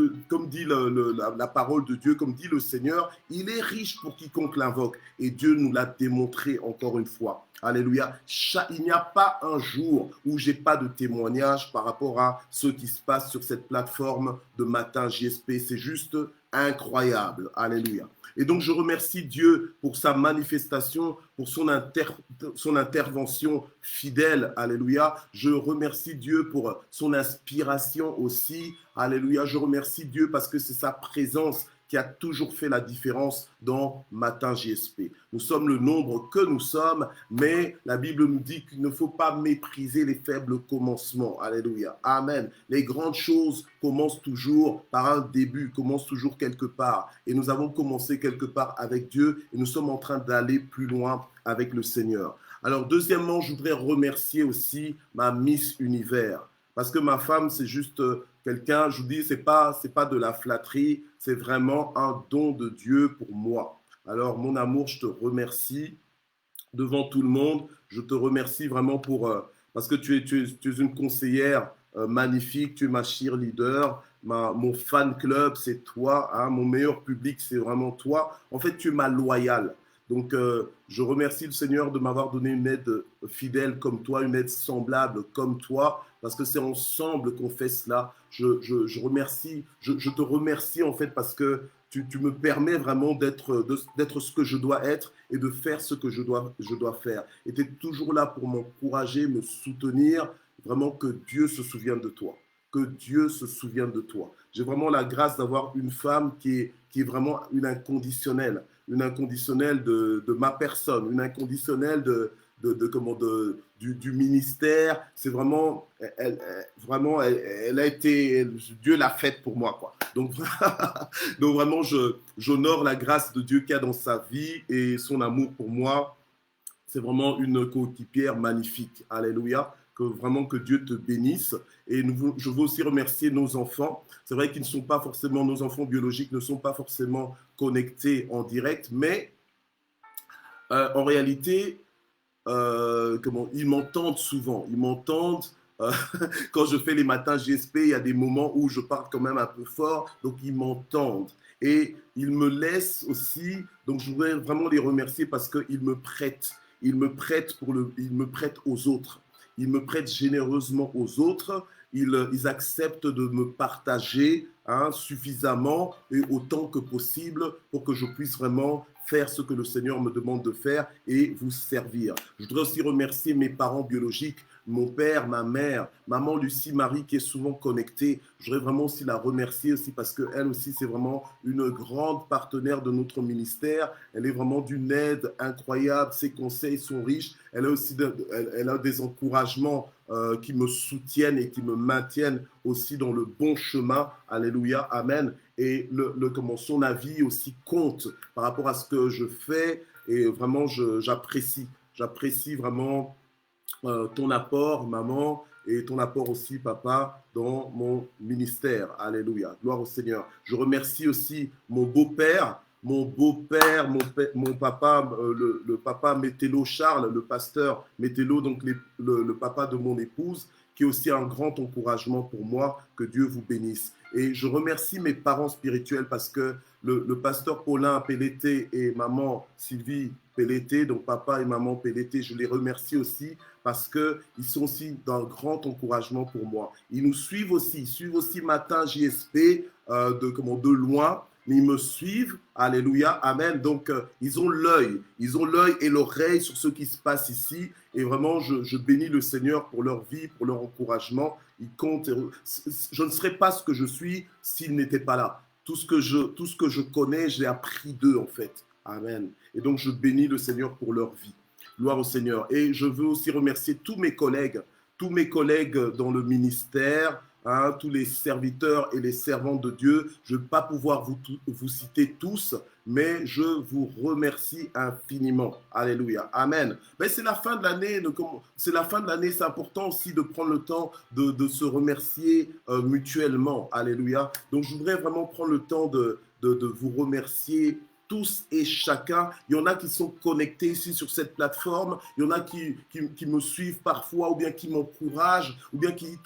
la parole de Dieu, comme dit le Seigneur, il est riche pour quiconque l'invoque. Et Dieu nous l'a démontré encore une fois. foi. Alléluia. Il n'y a pas un jour où j'ai pas de témoignage par rapport à ce qui se passe sur cette plateforme de Matin JSP. C'est juste incroyable. Alléluia. Et donc, je remercie Dieu pour sa manifestation, pour son intervention fidèle. Alléluia. Je remercie Dieu pour son inspiration aussi. Alléluia. Je remercie Dieu parce que c'est sa présence qui a toujours fait la différence dans Matin JSP. Nous sommes le nombre que nous sommes, mais la Bible nous dit qu'il ne faut pas mépriser les faibles commencements. Alléluia. Amen. Les grandes choses commencent toujours par un début, commencent toujours quelque part. Et nous avons commencé quelque part avec Dieu et nous sommes en train d'aller plus loin avec le Seigneur. Alors, deuxièmement, je voudrais remercier aussi ma Miss Univers. Parce que ma femme, c'est juste quelqu'un, je vous dis, c'est pas de la flatterie, c'est vraiment un don de Dieu pour moi. Alors, mon amour, je te remercie devant tout le monde. Je te remercie vraiment parce que tu es une conseillère magnifique, tu es ma cheerleader, mon fan club, c'est toi, hein, mon meilleur public, c'est vraiment toi. En fait, tu es ma loyale. Donc, je remercie le Seigneur de m'avoir donné une aide fidèle comme toi, une aide semblable comme toi, parce que c'est ensemble qu'on fait cela. Je te remercie en fait parce que tu me permets vraiment d'être ce que je dois être et de faire ce que je dois faire. Et tu es toujours là pour m'encourager, me soutenir, vraiment que Dieu se souvienne de toi. Que Dieu se souvienne de toi. J'ai vraiment la grâce d'avoir une femme qui est vraiment une inconditionnelle de ma personne, une inconditionnelle du ministère. C'est vraiment, elle a été, Dieu l'a faite pour moi, quoi. Donc, donc vraiment, j'honore la grâce de Dieu qu'il y a dans sa vie et son amour pour moi. C'est vraiment une coéquipière magnifique. Alléluia. Que Dieu te bénisse. Et je veux aussi remercier nos enfants. C'est vrai qu'ils ne sont pas forcément, nos enfants biologiques ne sont pas forcément connectés en direct, mais en réalité, ils m'entendent souvent. Ils m'entendent quand je fais les matins GSP, il y a des moments où je parle quand même un peu fort, donc ils m'entendent. Et ils me laissent aussi, donc je voudrais vraiment les remercier parce qu'ils me prêtent. Ils me prêtent aux autres. Ils me prêtent généreusement aux autres. Ils acceptent de me partager suffisamment et autant que possible pour que je puisse vraiment faire ce que le Seigneur me demande de faire et vous servir. Je voudrais aussi remercier mes parents biologiques, mon père, ma mère, maman Lucie Marie qui est souvent connectée. Je voudrais vraiment aussi la remercier aussi parce qu'elle aussi c'est vraiment une grande partenaire de notre ministère. Elle est vraiment d'une aide incroyable. Ses conseils sont riches. Elle a aussi elle a des encouragements qui me soutiennent et qui me maintiennent aussi dans le bon chemin. Alléluia, amen. Et son avis aussi compte par rapport à ce que je fais. Et vraiment, j'apprécie vraiment ton apport, maman, et ton apport aussi, papa, dans mon ministère. Alléluia. Gloire au Seigneur. Je remercie aussi mon beau-père, mon papa, le papa Métello Charles, le pasteur Métello, donc le papa de mon épouse, qui est aussi un grand encouragement pour moi. Que Dieu vous bénisse. Et je remercie mes parents spirituels parce que le pasteur Paulin Pelleté et maman Sylvie Pelleté, donc papa et maman Pelleté, je les remercie aussi parce qu'ils sont aussi d'un grand encouragement pour moi. Ils suivent aussi Matin JSP de loin, mais ils me suivent, alléluia, amen. Donc, ils ont l'œil et l'oreille sur ce qui se passe ici. Et vraiment, je bénis le Seigneur pour leur vie, pour leur encouragement. Ils comptent. Je ne serais pas ce que je suis s'ils n'étaient pas là. Tout ce que je connais, j'ai appris d'eux, en fait. Amen. Et donc, je bénis le Seigneur pour leur vie. Gloire au Seigneur. Et je veux aussi remercier tous mes collègues dans le ministère, tous les serviteurs et les servantes de Dieu. Je ne vais pas pouvoir vous citer tous, mais je vous remercie infiniment. Alléluia. Amen. Mais c'est la fin de l'année. C'est important aussi de prendre le temps de se remercier mutuellement. Alléluia. Donc, je voudrais vraiment prendre le temps de vous remercier tous et chacun. Il y en a qui sont connectés ici sur cette plateforme. Il y en a qui me suivent parfois ou bien qui m'encouragent ou bien qui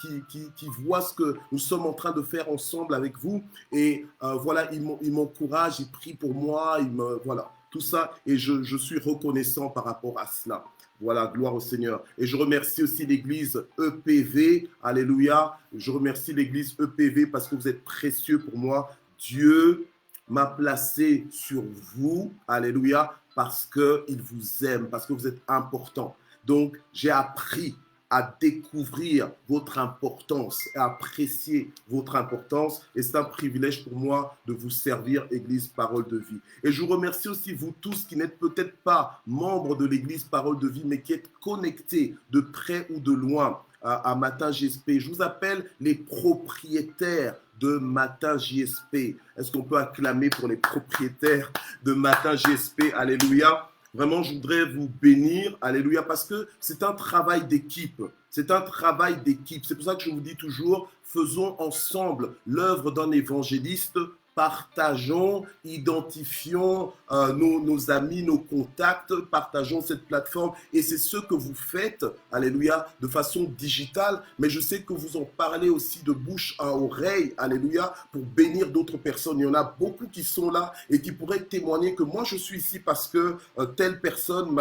voient ce que nous sommes en train de faire ensemble avec vous. Et voilà, ils m'encouragent, ils prient pour moi. Voilà. tout ça, et je suis reconnaissant par rapport à cela. Voilà, gloire au Seigneur. Et je remercie aussi l'église EPV, alléluia. Je remercie l'église EPV parce que vous êtes précieux pour moi. Dieu m'a placé sur vous, alléluia, parce qu'il vous aime, parce que vous êtes important. Donc, j'ai appris à découvrir votre importance, à apprécier votre importance. Et c'est un privilège pour moi de vous servir, Église Parole de Vie. Et je vous remercie aussi, vous tous qui n'êtes peut-être pas membres de l'Église Parole de Vie, mais qui êtes connectés de près ou de loin à Matin JSP. Je vous appelle les propriétaires de Matin JSP. Est-ce qu'on peut acclamer pour les propriétaires de Matin JSP? Alléluia. Vraiment, je voudrais vous bénir, alléluia, parce que c'est un travail d'équipe. C'est un travail d'équipe. C'est pour ça que je vous dis toujours, faisons ensemble l'œuvre d'un évangéliste, partageons, identifions nos amis, nos contacts, partageons cette plateforme. Et c'est ce que vous faites, alléluia, de façon digitale. Mais je sais que vous en parlez aussi de bouche à oreille, alléluia, pour bénir d'autres personnes. Il y en a beaucoup qui sont là et qui pourraient témoigner que moi, je suis ici parce que telle personne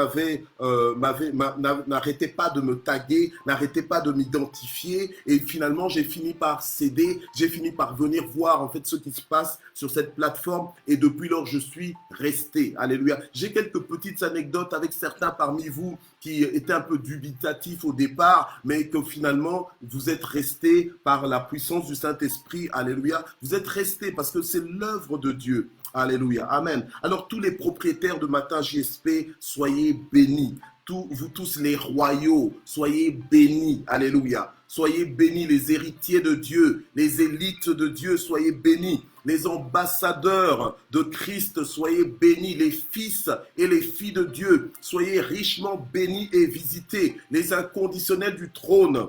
n'arrêtait pas de me taguer, n'arrêtait pas de m'identifier. Et finalement, j'ai fini par céder, j'ai fini par venir voir en fait ce qui se passe sur cette plateforme et depuis lors je suis resté. Alléluia. J'ai quelques petites anecdotes avec certains parmi vous qui étaient un peu dubitatifs au départ, mais que finalement vous êtes restés par la puissance du Saint-Esprit. Alléluia. Vous êtes restés parce que c'est l'œuvre de Dieu. Alléluia. Amen. Alors tous les propriétaires de Matin JSP, soyez bénis. Vous tous les royaux, soyez bénis. Alléluia. Soyez bénis les héritiers de Dieu, les élites de Dieu, soyez bénis. Les ambassadeurs de Christ, soyez bénis. Les fils et les filles de Dieu, soyez richement bénis et visités. Les inconditionnels du trône,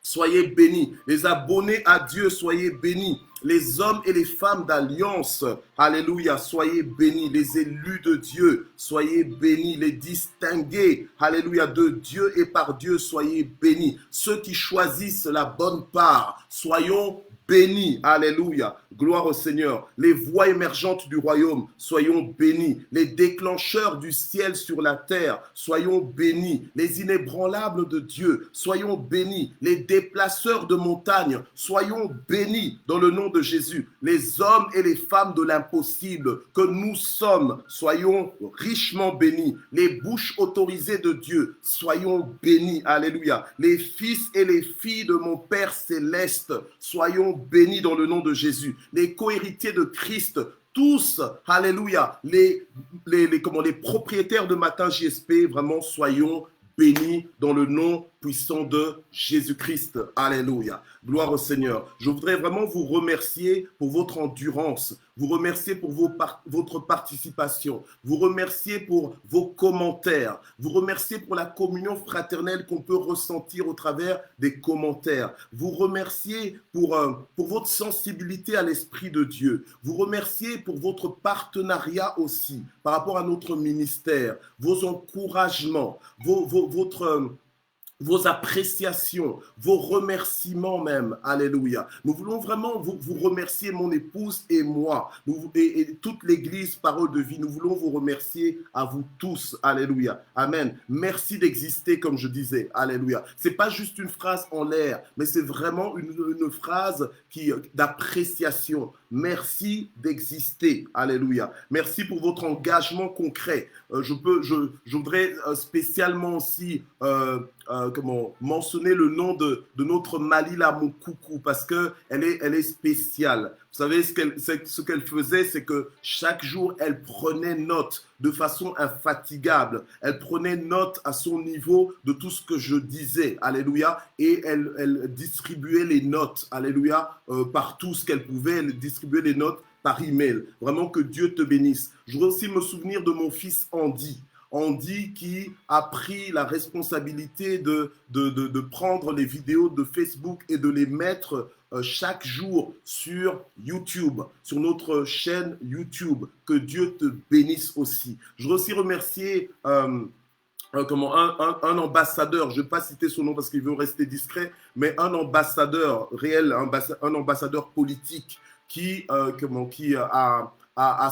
soyez bénis. Les abonnés à Dieu, soyez bénis. Les hommes et les femmes d'alliance, alléluia, soyez bénis. Les élus de Dieu, soyez bénis. Les distingués, alléluia, de Dieu et par Dieu, soyez bénis. Ceux qui choisissent la bonne part, soyons bénis, alléluia, gloire au Seigneur. Les voix émergentes du royaume, soyons bénis. Les déclencheurs du ciel sur la terre, soyons bénis. Les inébranlables de Dieu, soyons bénis. Les déplaceurs de montagnes, soyons bénis dans le nom de Jésus. Les hommes et les femmes de l'impossible que nous sommes, soyons richement bénis. Les bouches autorisées de Dieu, soyons bénis, alléluia. Les fils et les filles de mon Père céleste, soyons bénis dans le nom de Jésus. Les co-héritiers de Christ, tous, alléluia, les propriétaires de Matin JSP, vraiment soyons bénis dans le nom puissant de Jésus-Christ. Alléluia. Gloire au Seigneur. Je voudrais vraiment vous remercier pour votre endurance, vous remercier pour votre participation, vous remercier pour vos commentaires, vous remercier pour la communion fraternelle qu'on peut ressentir au travers des commentaires, vous remercier pour votre sensibilité à l'Esprit de Dieu, vous remercier pour votre partenariat aussi par rapport à notre ministère, vos encouragements, vos appréciations, vos remerciements même. Alléluia. Nous voulons vraiment vous remercier, mon épouse et moi, et toute l'église Parole de Vie. Nous voulons vous remercier à vous tous. Alléluia. Amen. Merci d'exister, comme je disais. Alléluia. C'est pas juste une phrase en l'air, mais c'est vraiment une phrase d'appréciation. Merci d'exister. Alléluia. Merci pour votre engagement concret. Je voudrais spécialement aussi mentionner le nom de notre Malila Moukoukou parce qu'elle est spéciale. Vous savez, ce qu'elle faisait, c'est que chaque jour, elle prenait note de façon infatigable. Elle prenait note à son niveau de tout ce que je disais. Alléluia. Et elle distribuait les notes. Alléluia. Par tout ce qu'elle pouvait, elle distribuait les notes par email. Vraiment que Dieu te bénisse. Je voudrais aussi me souvenir de mon fils Andy. Andy qui a pris la responsabilité de prendre les vidéos de Facebook et de les mettre chaque jour sur YouTube, sur notre chaîne YouTube. Que Dieu te bénisse aussi. Je veux aussi remercier un ambassadeur, je ne vais pas citer son nom parce qu'il veut rester discret, mais un ambassadeur réel, un ambassadeur politique qui a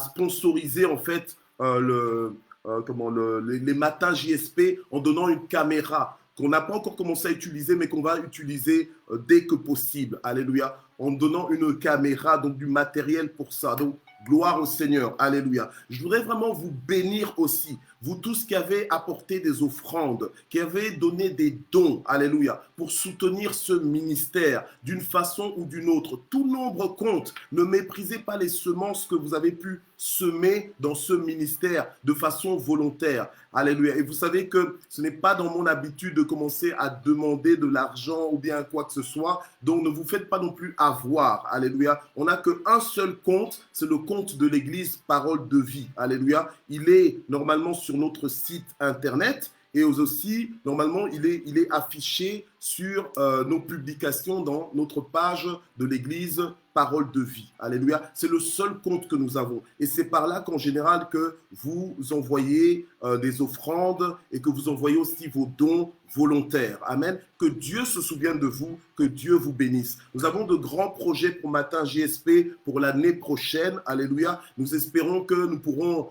sponsorisé en fait les matins JSP en donnant une caméra qu'on n'a pas encore commencé à utiliser, mais qu'on va utiliser dès que possible. Alléluia. En donnant une caméra, donc du matériel pour ça. Donc, gloire au Seigneur. Alléluia. Je voudrais vraiment vous bénir aussi. Vous tous qui avez apporté des offrandes, qui avez donné des dons, alléluia, pour soutenir ce ministère d'une façon ou d'une autre. Tout nombre compte. Ne méprisez pas les semences que vous avez pu semer dans ce ministère de façon volontaire. Alléluia. Et vous savez que ce n'est pas dans mon habitude de commencer à demander de l'argent ou bien quoi que ce soit. Donc ne vous faites pas non plus avoir. Alléluia. On n'a qu'un seul compte, c'est le compte de l'église Parole de Vie. Alléluia. Il est normalement sur notre site internet et aussi, normalement, il est affiché sur nos publications dans notre page de l'église Parole de Vie. Alléluia. C'est le seul compte que nous avons. Et c'est par là qu'en général que vous envoyez des offrandes et que vous envoyez aussi vos dons volontaires. Amen. Que Dieu se souvienne de vous, que Dieu vous bénisse. Nous avons de grands projets pour Matin JSP pour l'année prochaine. Alléluia. Nous espérons que nous pourrons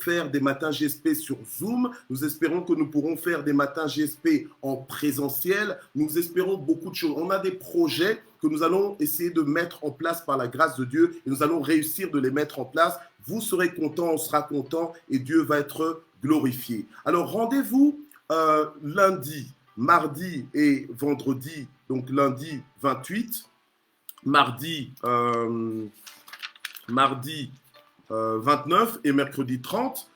faire des Matins JSP sur Zoom. Nous espérons que nous pourrons faire des Matins JSP en présentiel. Nous espérons beaucoup de choses. On a des projets que nous allons essayer de mettre en place par la grâce de Dieu et nous allons réussir de les mettre en place. Vous serez contents, on sera content et Dieu va être glorifié. Alors rendez-vous lundi, mardi et vendredi, donc lundi 28, mardi 29 et mercredi 30.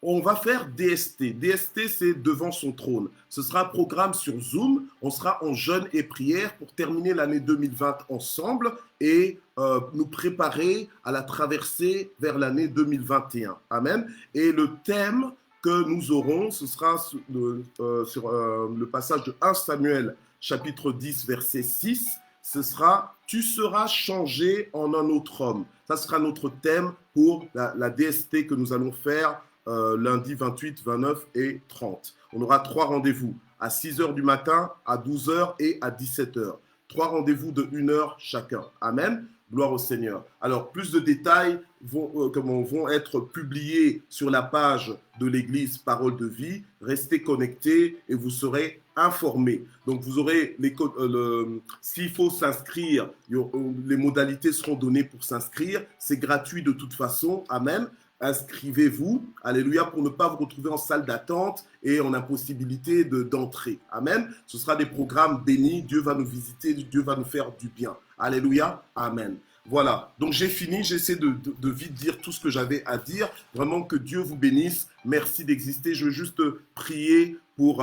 On va faire DST. DST, c'est devant son trône. Ce sera un programme sur Zoom. On sera en jeûne et prière pour terminer l'année 2020 ensemble et nous préparer à la traversée vers l'année 2021. Amen. Et le thème que nous aurons, ce sera sur le passage de 1 Samuel, chapitre 10, verset 6. Ce sera « Tu seras changé en un autre homme ». Ça sera notre thème pour la DST que nous allons faire lundi 28, 29 et 30. On aura 3 rendez-vous à 6 h du matin, à 12 h et à 17 h. 3 rendez-vous de 1 heure chacun. Amen. Gloire au Seigneur. Alors, plus de détails vont être publiés sur la page de l'église Parole de Vie. Restez connectés et vous serez informés. Donc, vous aurez, s'il faut s'inscrire, les modalités seront données pour s'inscrire. C'est gratuit de toute façon. Amen. Inscrivez-vous, alléluia, pour ne pas vous retrouver en salle d'attente et en impossibilité d'entrer. Amen. Ce sera des programmes bénis. Dieu va nous visiter, Dieu va nous faire du bien. Alléluia. Amen. Voilà. Donc j'ai fini. J'essaie de vite dire tout ce que j'avais à dire. Vraiment que Dieu vous bénisse. Merci d'exister. Je veux juste prier pour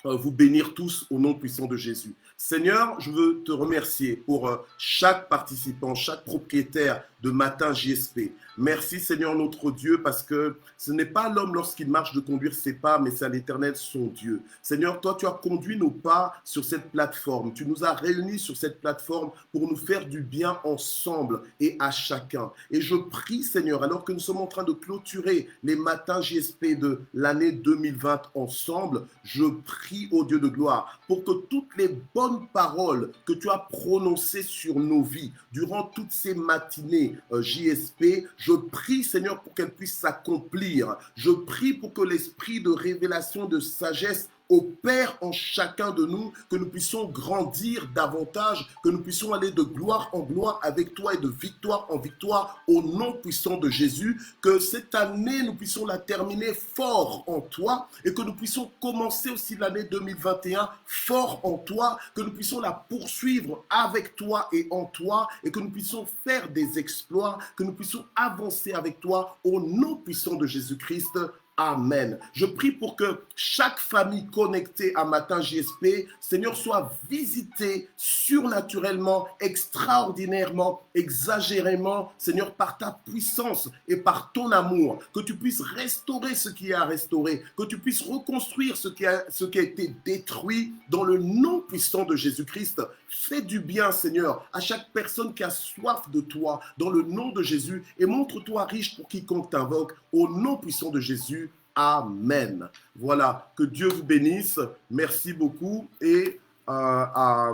vous bénir tous au nom puissant de Jésus. Seigneur, je veux te remercier pour chaque participant, chaque propriétaire de Matin JSP. Merci Seigneur notre Dieu parce que ce n'est pas l'homme lorsqu'il marche de conduire ses pas, mais c'est à l'Éternel son Dieu. Seigneur, toi tu as conduit nos pas sur cette plateforme. Tu nous as réunis sur cette plateforme pour nous faire du bien ensemble et à chacun. Et je prie Seigneur, alors que nous sommes en train de clôturer les Matins JSP de l'année 2020 ensemble, je prie au Dieu de gloire pour que toutes les bonnes paroles que tu as prononcées sur nos vies durant toutes ces matinées JSP, je prie, Seigneur, pour qu'elle puisse s'accomplir. Je prie pour que l'esprit de révélation, de sagesse opère en chacun de nous, que nous puissions grandir davantage, que nous puissions aller de gloire en gloire avec toi et de victoire en victoire au nom puissant de Jésus, que cette année nous puissions la terminer fort en toi et que nous puissions commencer aussi l'année 2021 fort en toi, que nous puissions la poursuivre avec toi et en toi et que nous puissions faire des exploits, que nous puissions avancer avec toi au nom puissant de Jésus-Christ. Amen. Je prie pour que chaque famille connectée à Matin JSP, Seigneur, soit visitée surnaturellement, extraordinairement, exagérément, Seigneur, par ta puissance et par ton amour. Que tu puisses restaurer ce qui est à restaurer, que tu puisses reconstruire ce qui a été détruit dans le nom puissant de Jésus-Christ. Fais du bien, Seigneur, à chaque personne qui a soif de toi, dans le nom de Jésus, et montre-toi riche pour quiconque t'invoque, au nom puissant de Jésus. Amen. Voilà, que Dieu vous bénisse. Merci beaucoup et à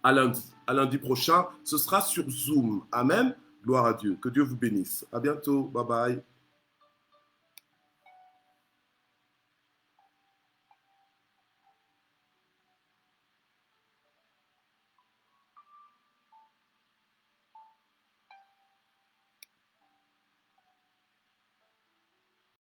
lundi. À lundi prochain, ce sera sur Zoom. Amen. Gloire à Dieu. Que Dieu vous bénisse. À bientôt. Bye bye.